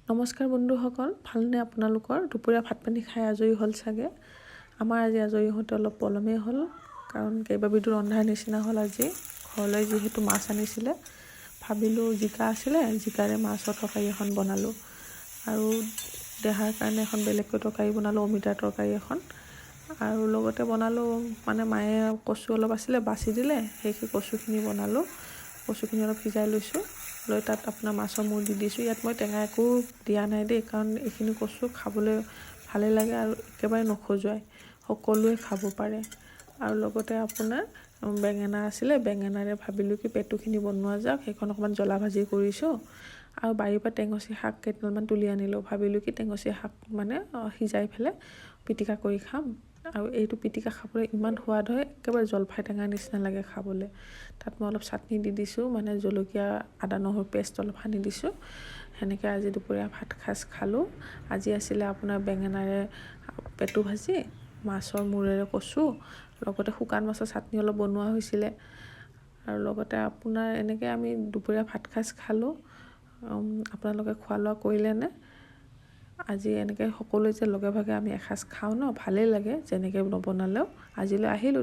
নমস্কাৰ বন্ধুসকল, ভালনে আপোনালোকৰ? দুপৰীয়া ভাত পানী খাই আজৰি হ'ল চাগে। আমাৰ আজি আজৰি হওঁতে অলপ পলমেই হ'ল, কাৰণ কেইবাবিধো ৰন্ধাৰ নিচিনা হ'ল আজি। ঘৰলৈ যিহেতু মাছ আনিছিলে, ভাবিলোঁ জিকা আছিলে, জিকাৰে মাছৰ তৰকাৰী এখন বনালোঁ। আৰু দেহাৰ কাৰণে এখন বেলেগকৈ তৰকাৰী বনালোঁ, অমিতাৰ তৰকাৰী এখন। আৰু লগতে বনালোঁ, মানে মায়ে কচু অলপ আছিলে বাছি দিলে, সেই কচুখিনি বনালোঁ। কচুখিনি অলপ সিজাই লৈছোঁ, লৈ তাত আপোনাৰ মাছৰ মূৰ দি দিছোঁ। ইয়াত মই টেঙা একো দিয়া নাই দেই, কাৰণ এইখিনি কচু খাবলৈ ভালেই লাগে আৰু একেবাৰে নখজুৱাই, সকলোৱে খাব পাৰে। আৰু লগতে আপোনাৰ বেঙেনা আছিলে, বেঙেনাৰে ভাবিলোঁ কি পেটুখিনি বনোৱা যাওক, সেইখন অকণমান জ্বলা ভাজি কৰিছোঁ। আৰু বাৰীৰ পৰা টেঙচি শাক কেইডালমান তুলি আনিলোঁ, ভাবিলোঁ কি টেঙচি শাক মানে সিজাই পেলাই পিটিকা কৰি খাম। আৰু এইটো পিটিকা খাবলৈ ইমান সোৱাদ হয়, একেবাৰে জলফাই টেঙাৰ নিচিনা লাগে খাবলৈ। তাত মই অলপ চাটনি দি দিছোঁ, মানে জলকীয়া আদা নহৰু পেষ্ট অলপ সানি দিছোঁ। সেনেকৈ আজি দুপৰীয়া ভাত সাজ খালোঁ। আজি আছিলে আপোনাৰ বেঙেনাৰে পেটু ভাজি, মাছৰ মূৰেৰে কচু, লগতে শুকান মাছৰ চাটনি অলপ বনোৱা হৈছিলে। আৰু লগতে আপোনাৰ এনেকৈ আমি দুপৰীয়া ভাত সাজ খালোঁ। আপোনালোকে খোৱা লোৱা কৰিলেনে? আজি এনেকৈ সকলোৱে যে লগে ভাগে আমি এসাঁজ খাওঁ ন, ভালেই লাগে যেনেকৈ নবনালেও। আজিলৈ আহিলোঁ।